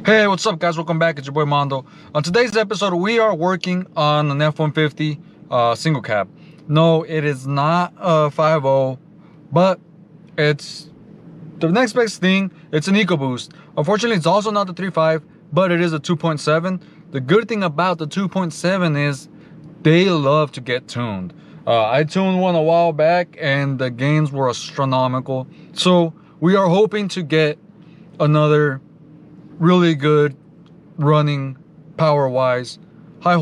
Hey, what's up, guys? Welcome back. It's your boy Mondo. On today's episode, we are working on an F-150 single cab. No, it is not a 5.0, but it's the next best thing. It's an EcoBoost. Unfortunately, it's also not the 3.5, but it is a 2.7. The good thing about the 2.7 is they love to get tuned. I tuned one a while back, and the gains were astronomical. So we are hoping to get another really good running power wise higher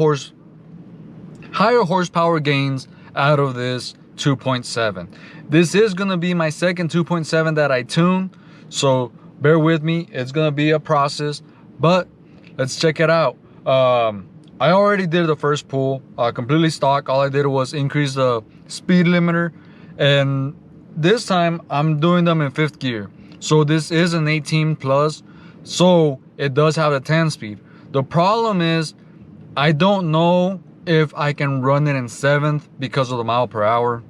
horsepower gains out of this 2.7. This is gonna be my second 2.7 that I tune, so bear with me. It's gonna be a process, but let's check it out. I already did the first pull completely stock. All I did was increase the speed limiter, and this time I'm doing them in 5th gear. So this is an 18 plus, so it does have a 10 speed. The problem is I don't know if I can run it in 7th because of the mile per hour.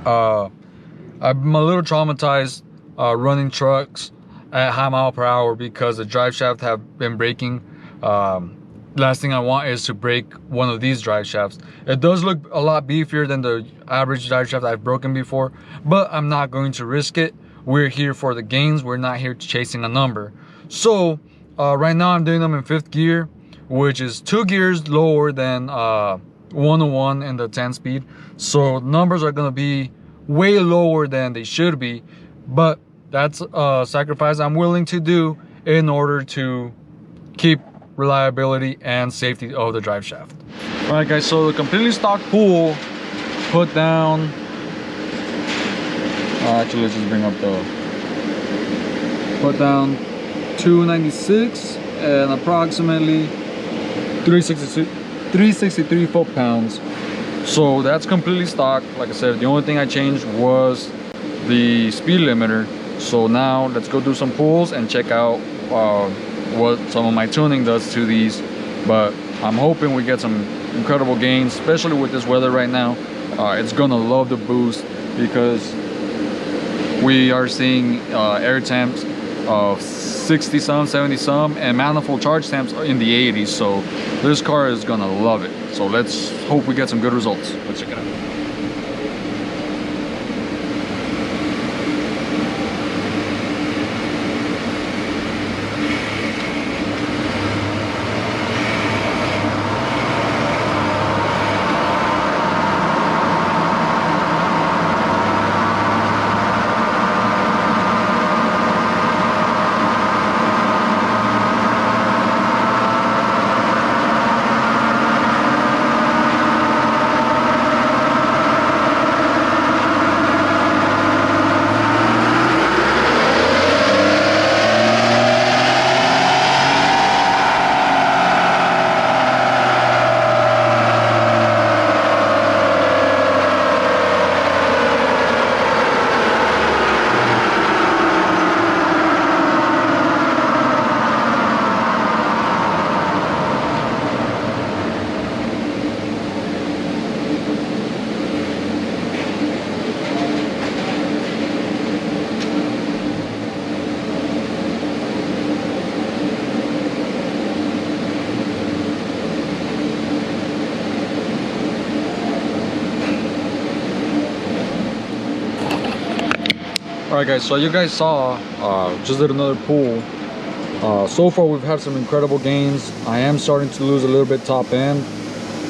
I'm a little traumatized running trucks at high mile per hour because the drive shaft have been breaking. Last thing I want is to break one of these drive shafts. It does look a lot beefier than the average drive shaft I've broken before, but I'm not going to risk it. We're here for the gains. We're not here chasing a number. So right now I'm doing them in 5th gear, which is 2 gears lower than 101 in the 10 speed. So numbers are gonna be way lower than they should be, but that's a sacrifice I'm willing to do in order to keep reliability and safety of the drive shaft. All right, guys, so the completely stock pool put down, actually let's just bring up the, put down 296 and approximately 363 foot-pounds. So that's completely stock. Like I said, the only thing I changed was the speed limiter. So now let's go do some pulls and check out what some of my tuning does to these. But I'm hoping we get some incredible gains, especially with this weather right now. It's gonna love the boost because we are seeing air temps of 60 some, 70 some, and manifold charge temps in the 80s. So this car is gonna love it. So let's hope we get some good results. Let's check it out. All right, guys, so you guys saw just did another pull. So far we've had some incredible gains. I am starting to lose a little bit top end.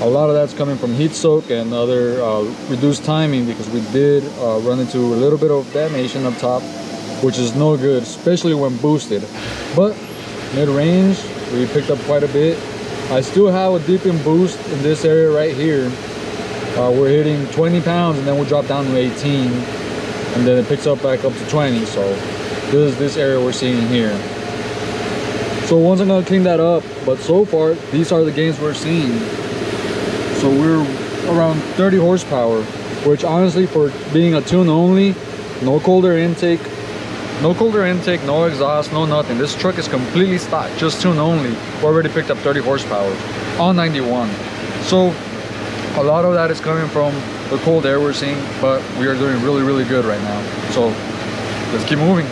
A lot of that's coming from heat soak and other reduced timing, because we did run into a little bit of detonation up top, which is no good, especially when boosted. But mid-range we picked up quite a bit. I still have a deep in boost in this area right here. We're hitting 20 pounds and then we drop down to 18, and then it picks up back up to 20. So this is this area we're seeing here. So once I'm gonna clean that up, but so far these are the gains we're seeing. So we're around 30 horsepower, which honestly, for being a tune only, no colder intake, no exhaust, no nothing. This truck is completely stock, just tune only. We already picked up 30 horsepower on 91. So a lot of that is coming from the cold air we're seeing, but we are doing really, really good right now. So let's keep moving.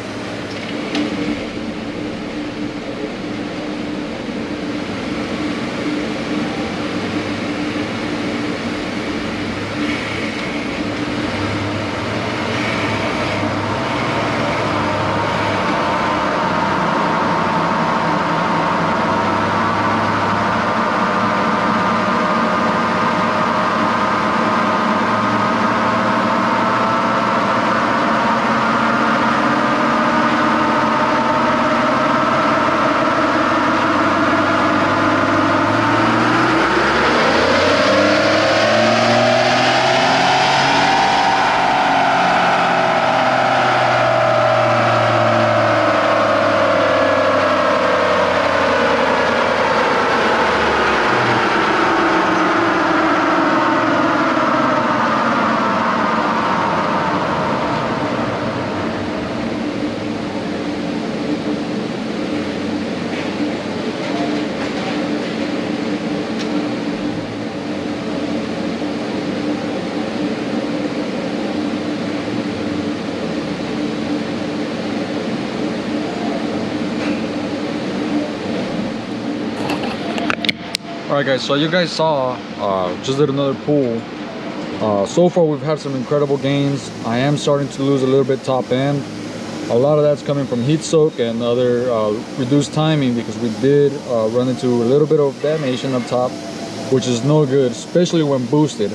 Alright guys, so you guys saw, just did another pool. So far we've had some incredible gains. I am starting to lose a little bit top end. A lot of that's coming from heat soak and other reduced timing, because we did run into a little bit of detonation up top, which is no good, especially when boosted.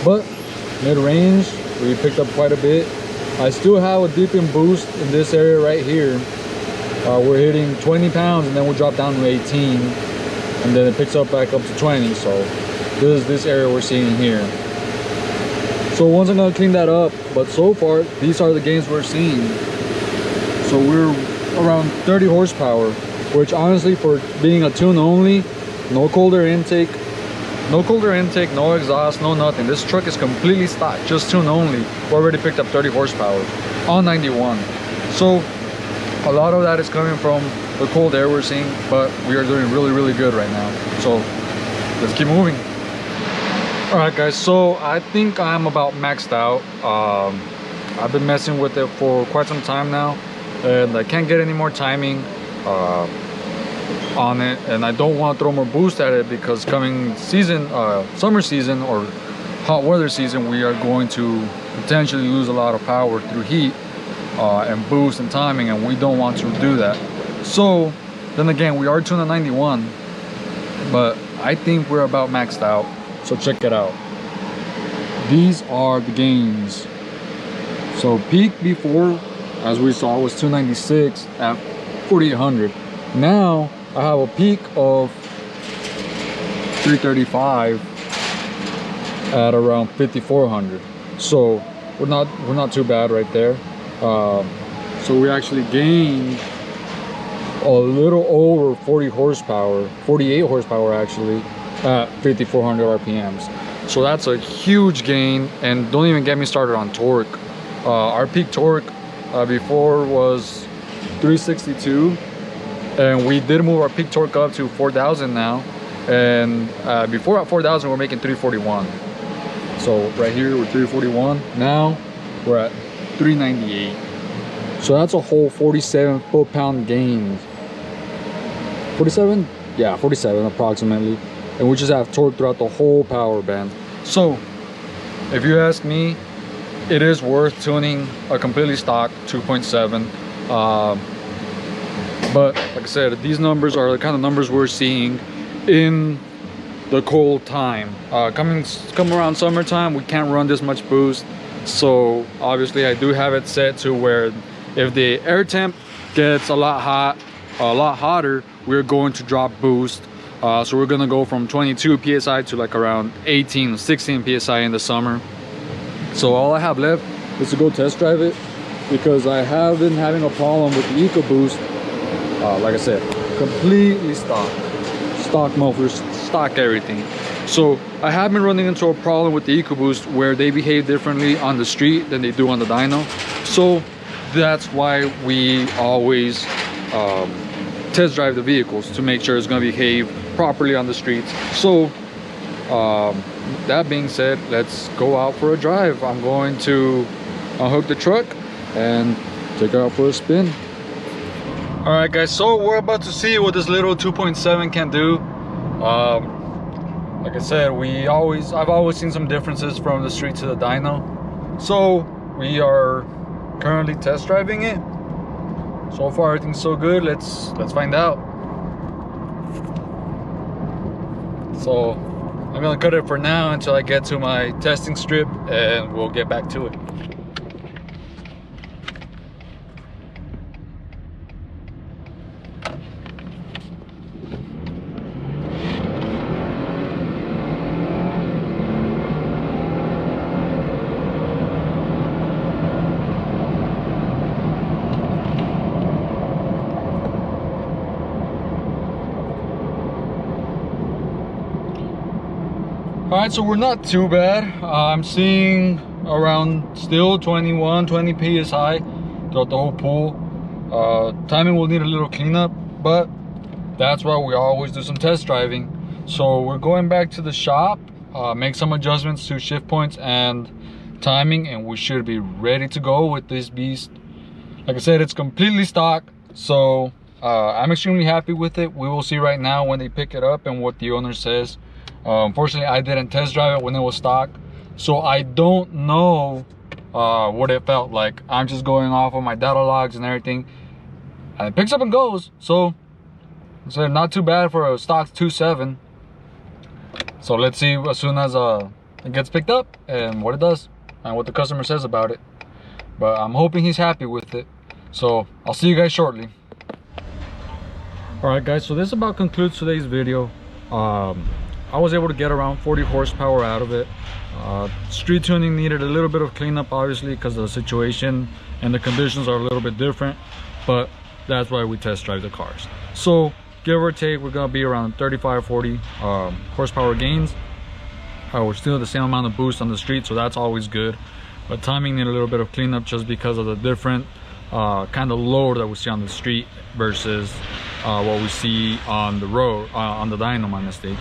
But mid-range, we picked up quite a bit. I still have a deep in boost in this area right here. We're hitting 20 pounds and then we'll drop down to 18, and then it picks up back up to 20. So this is this area we're seeing here. So once I'm gonna clean that up, but so far these are the gains we're seeing. So we're around 30 horsepower, which honestly, for being a tune only, no colder intake, no exhaust, no nothing. This truck is completely stock, just tune only. We already picked up 30 horsepower on 91. So a lot of that is coming from the cold air we're seeing, but we are doing really good right now. So let's keep moving. All right guys, so I think I'm about maxed out. I've been messing with it for quite some time now, and I can't get any more timing on it, and I don't want to throw more boost at it, because coming season, summer season or hot weather season, we are going to potentially lose a lot of power through heat and boost and timing, and we don't want to do that. So then again, we are tuned at 91, but I think we're about maxed out. So check it out. These are the gains. So peak before, as we saw, was 296 at 4800. Now I have a peak of 335 at around 5400. So we're not too bad right there. So we actually gained a little over 40 horsepower, 48 horsepower actually, at 5400 RPMs. So that's a huge gain, and don't even get me started on torque. Our peak torque before was 362, and we did move our peak torque up to 4000 now, and before at 4000 we're making 341. So right here we're 341, now we're at 398. So that's a whole 47 foot-pound gain. 47? Yeah, 47 approximately. And we just have torque throughout the whole power band. So if you ask me, it is worth tuning a completely stock 2.7. But like I said, these numbers are the kind of numbers we're seeing in the cold time. Come around summertime, we can't run this much boost. So obviously I do have it set to where if the air temp gets a lot hotter, we're going to drop boost. So we're gonna go from 22 psi to like around 18 16 psi in the summer. So all I have left is to go test drive it, because I have been having a problem with the ecoboost. Like I said, completely stock mufflers, stock everything. So I have been running into a problem with the ecoboost where they behave differently on the street than they do on the dyno. So that's why we always test drive the vehicles, to make sure it's going to behave properly on the streets. So that being said, let's go out for a drive. I'm going to unhook the truck and take it out for a spin. All right guys, so we're about to see what this little 2.7 can do. Like I said, I've always seen some differences from the street to the dyno. So we are currently test driving it. So far everything's so good. Let's find out. So I'm gonna cut it for now until I get to my testing strip, and we'll get back to it. All right, so we're not too bad. I'm seeing around still 21, 20 psi throughout the whole pool. Timing will need a little cleanup, but that's why we always do some test driving. So we're going back to the shop, make some adjustments to shift points and timing, and we should be ready to go with this beast. Like I said, it's completely stock, so I'm extremely happy with it. We will see right now when they pick it up and what the owner says. Unfortunately, I didn't test drive it when it was stock, so I don't know what it felt like. I'm just going off of my data logs and everything, and it picks up and goes. So not too bad for a stock 2.7. So let's see as soon as it gets picked up and what it does and what the customer says about it. But I'm hoping he's happy with it. So I'll see you guys shortly. All right, guys, so this about concludes today's video. I was able to get around 40 horsepower out of it. Street tuning needed a little bit of cleanup, obviously, because the situation and the conditions are a little bit different, but that's why we test drive the cars. So give or take, we're gonna be around 35-40 horsepower gains. We're still the same amount of boost on the street, so that's always good. But timing need a little bit of cleanup just because of the different kind of load that we see on the street versus what we see on the road, on the dyno, my mistake.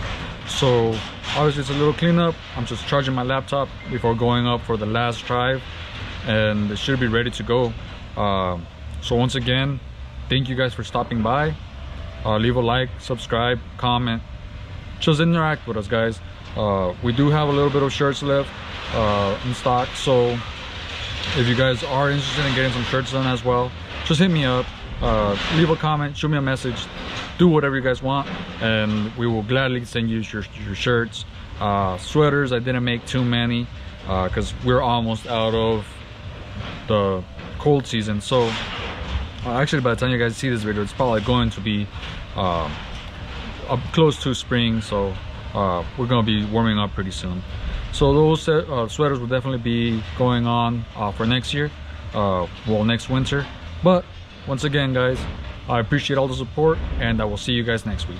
So obviously it's a little cleanup. I'm just charging my laptop before going up for the last drive, and it should be ready to go. So once again, thank you guys for stopping by. Leave a like, subscribe, comment, just interact with us, guys. We do have a little bit of shirts left in stock, so if you guys are interested in getting some shirts done as well, just hit me up, leave a comment, shoot me a message, do whatever you guys want, and we will gladly send you your shirts. Sweaters, I didn't make too many because we're almost out of the cold season. So actually, by the time you guys see this video, it's probably going to be up close to spring, so we're gonna be warming up pretty soon. So those sweaters will definitely be going on for next year, well, next winter. But once again, guys, I appreciate all the support, and I will see you guys next week.